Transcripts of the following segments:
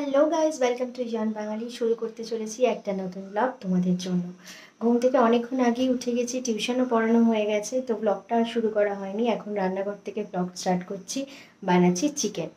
Hello guys, welcome to জন বাঙালি। শুরু করতে চলেছি একটা নতুন ব্লগ তোমাদের জন্য। ঘুম থেকে অনেকক্ষণ আগেই উঠে গেছি, টিউশনও পড়ানো হয়ে গেছে, তো ব্লগটা শুরু করা হয়নি। এখন রান্নাঘর থেকে ব্লগ স্টার্ট করছি। বানাচ্ছি চিকেন।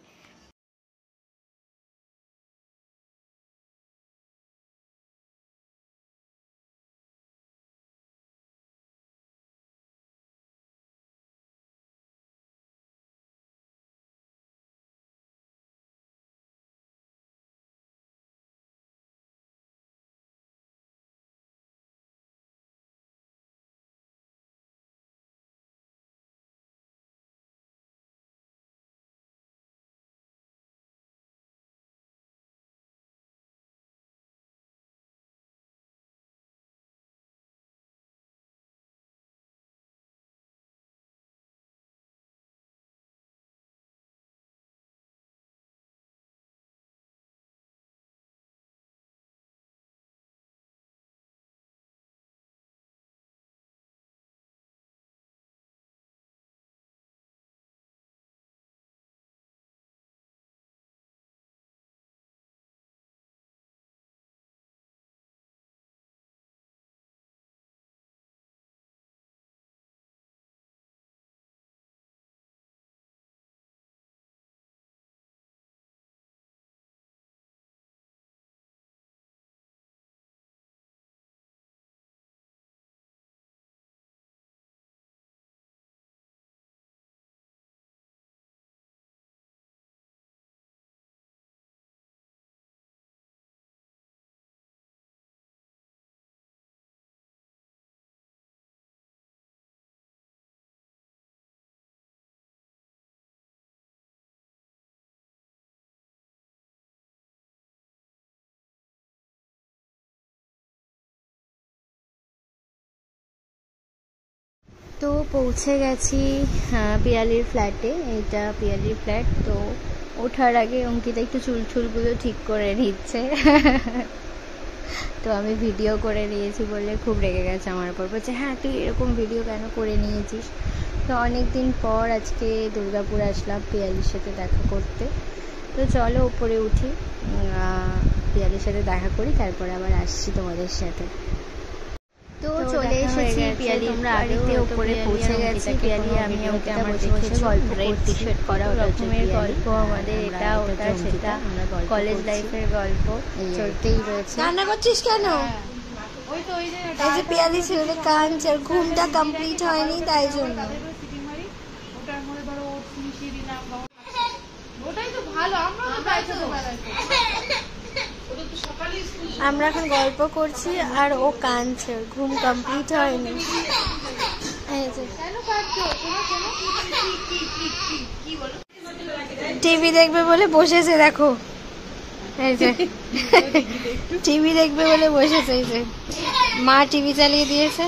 তো পৌঁছে গেছি পিয়ালির ফ্ল্যাটে। এটা পিয়ালির ফ্ল্যাট। তো ওঠার আগে অঙ্কিতা একটু চুলগুলো ঠিক করে নিচ্ছে। তো আমি ভিডিও করে নিয়েছি বলে খুব রেগে গেছে আমার উপর, বলছে হ্যাঁ তুই এরকম ভিডিও কেন করে নিয়েছিস। তো অনেক দিন পর আজকে দুর্গাপুর আসলাম পিয়ালির সাথে দেখা করতে। তো চলো উপরে উঠি, পিয়ালির সাথে দেখা করি, তারপরে আবার আসছি তোমাদের সাথে। তো চলে এসেছি পিয়ালি, আমরা বাড়িতে উপরে পৌঁছে গেছি। পিয়ালি আমি ওকে আমার বসে গল্প করছি। টি-শার্ট পরা রকমের গল্প আমাদের, এটা ওটা সেটা কলেজ লাইফের গল্প চলতেই রয়েছে। রান্না করছিস কেন? এই যে পিয়ালি ছেলে কাঁদছে, ঘুমটা কমপ্লিট হয়নি তাই জন্য। আমরা এখন গল্প করছি আর ও কাঁদছে, ঘুম কমপ্লিট হয়নি। টিভি দেখবে বলে বসেছে, দেখো এই যে টিভি দেখবে বলে বসেছে। এই যে মা টিভি চালিয়ে দিয়েছে,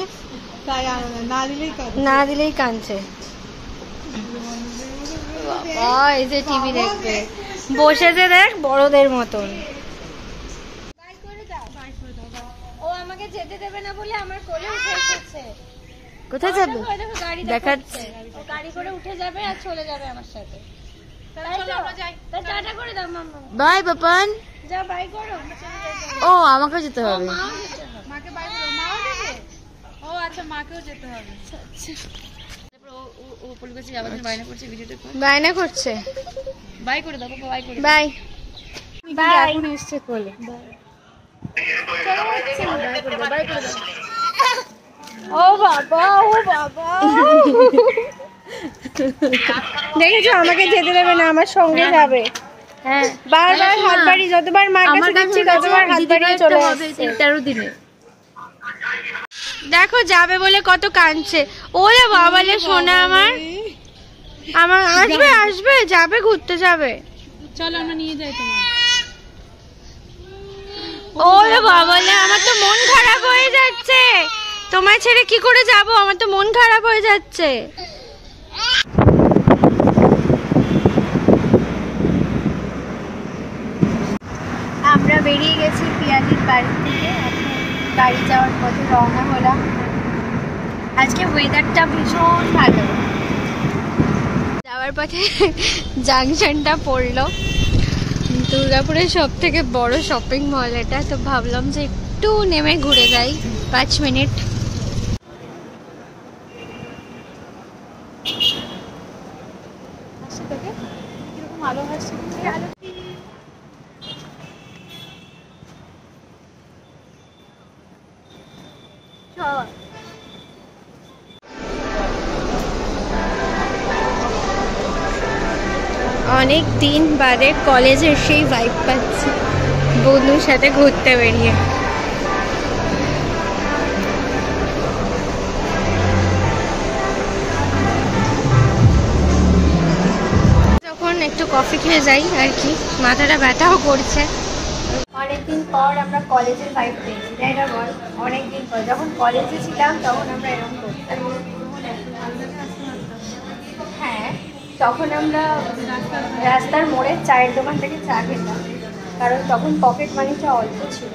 না দিলেই কাঁদছে। এই যে টিভি দেখবে বসেছে, দেখ বড়দের মতন। ও আমাকে যেতে দেবে না বলে আমার কোলে উঠে এসেছে। কোথায় যাবে দেখাচ্ছে, গাড়ি করে উঠে যাবে আর চলে যাবে আমার সাথে। বাই বাপান, যা বাই করো। ও আমাকেও যেতে হবে, মাকে বাই করো। মাও যাবে? ও আচ্ছা, মাকেও যেতে হবে। ও পরিবেশে যাওয়ার জন্য বায়না করছে, ভিডিওটা বায়না করছে। বাই করে দাও বাবা, বাই করে বাই বাই। এখন এসছে কোলে, বাই। ও বাবা, ও বাবা, দেখেছো আমাকে যেতে দেবে না, আমার সঙ্গে যাবে। হ্যাঁ, বারবার হাত বাড়িয়ে, যতবার মার কাছে যাচ্ছি ততবার হাত বাড়িয়ে চলে আসছে। 13 দিনে দেখো যাবে বলে কত কাঁদছে। ওরে বাবালে সোনা আমার, আমার আসবে আসবে, যাবে ঘুরতে যাবে। চলো আমরা নিয়ে যাই তোমার। ওরে বাবালে, আমার তো মন খারাপ হয়ে যাচ্ছে। তোমায় ছেড়ে কি করে যাব, আমার তো মন খারাপ হয়ে যাচ্ছে। আমরা বেরিয়ে গেছি পিয়ালির বাড়ি থেকে, এখন বাড়ি যাওয়ার পথে রওনা হলাম। আজকে ওয়েদারটা ভীষণ ভালো। যাওয়ার পথে জাংশনটা পড়লো, দুর্গাপুরের সব থেকে বড় শপিং মল এটা, তো ভাবলাম যে একটু নেমে ঘুরে যাই 5 মিনিট। অনেক দিন বাদে কলেজের সেই ভাইব পাচ্ছি বন্ধুর সাথে ঘুরতে বেরিয়ে। যখন একটু কফি খেয়ে যাই আর কি, মাথাটা ব্যথাও করছে। অনেকদিন পর আমরা কলেজের ভাইব পেয়েছি, তাই না বল? অনেকদিন পর যখন কলেজে ছিলাম তখন আমরা এরকম করতাম। হ্যাঁ, তখন আমরা রাস্তার মোড়ে চায়ের দোকান থেকে চা খেতাম, কারণ তখন পকেট মানিটা অল্প ছিল।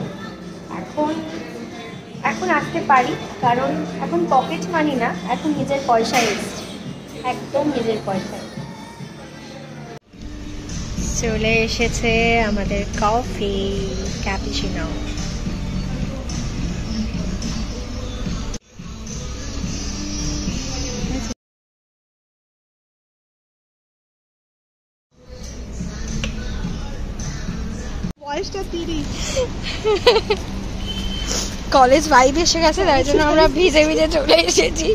এখন আসতে পারি, কারণ এখন পকেট মানি না, এখন নিজের পয়সায় এসছে, একদম নিজের পয়সায়। চলে এসেছে আমাদের কফি, ক্যাপুচিনো। কলেজ ভাইব এসে গেছে, তাই জন্য আমরা ভিজে ভিজে চলে এসেছি।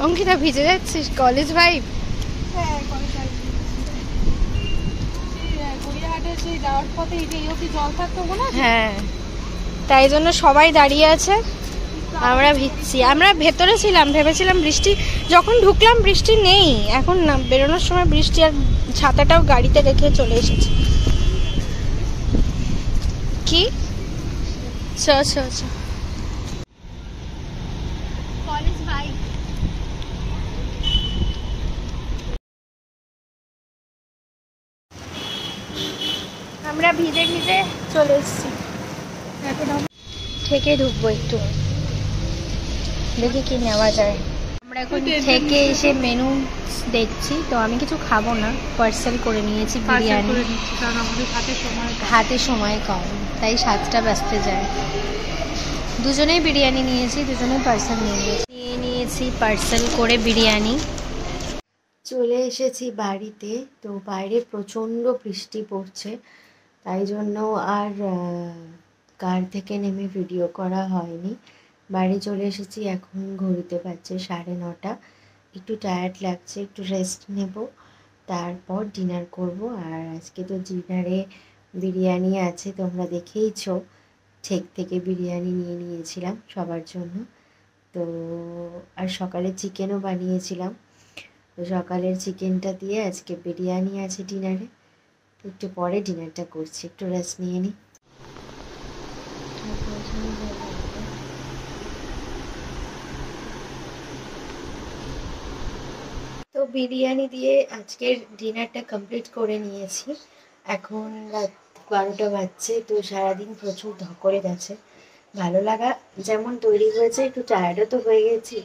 অঙ্কিতা ভিজে যাচ্ছিস? College vibe. হ্যাঁ, তাই জন্য সবাই দাঁড়িয়ে আছে, আমরা ভিজছি। আমরা ভেতরে ছিলাম, ভেবেছিলাম বৃষ্টি, যখন ঢুকলাম বৃষ্টি নেই। এখন না, বেরোনোর সময় বৃষ্টি, আর ছাতাটাও গাড়িতে রেখে চলে এসেছি। কি চ চ চ কলেজ ভাইব। আমরা ভিজে ভিজে চলে এসেছি, এখন থেকে ঢুকবো একটু, দেখি কি নেওয়া যায়। আমরা এখন থেকে এসে মেনু দেখছি, তো আমি কিছু খাবো না, পার্সেল করে নিয়েছি বিরিয়ানি। কারণ আমাদের হাতে সময় কম, তাই 7টা বাজতে যায়। দুজনেই বিরিয়ানি নিয়েছি, দুজনেই পার্সেল নিয়েছি পার্সেল করে বিরিয়ানি। চলে এসেছি বাড়িতে, তো বাইরে প্রচণ্ড বৃষ্টি পড়ছে, তাই জন্য আর কার থেকে নেমে ভিডিও করা হয়নি। বাড়ি চলে এসেছি, এখন ঘড়িতে বাজছে 9:30। একটু টায়ার্ড লাগছে, একটু রেস্ট নেব, তারপর ডিনার করব। আর আজকে তো ডিনারে বিরিয়ানি আছে, তোমরা দেখেইছো, থেকে বিরিয়ানি নিয়ে নিয়েছিলাম সবার জন্য। তো আর সকালে চিকেনও বানিয়েছিলাম, তো সকালের চিকেনটা দিয়ে আজকে বিরিয়ানি আছে ডিনারে। একটু পরে ডিনারটা করছি, একটু রেস্ট নিয়ে নিই। তো বিরিয়ানি দিয়ে আজকের ডিনারটা কমপ্লিট করে নিয়েছি। এখন রাত 12টা বাজছে, তো সারাদিন প্রচুর ধকলে গেছে। ভালো লাগা যেমন তৈরি হয়েছে, একটু টায়ার্ডও তো হয়ে গেছি।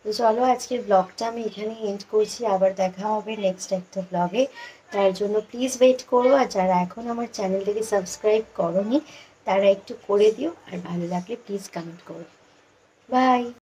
তো চলো, আজকের ব্লগটা আমি এখানে এন্ড করছি, আবার দেখা হবে নেক্সট একটা ব্লগে। তার জন্য প্লিজ ওয়েট করো, আর যারা এখন আমার চ্যানেলটাকে সাবস্ক্রাইব করোনি তারা একটু করে দিও, আর ভালো লাগলে প্লিজ কমেন্ট করো। বাই।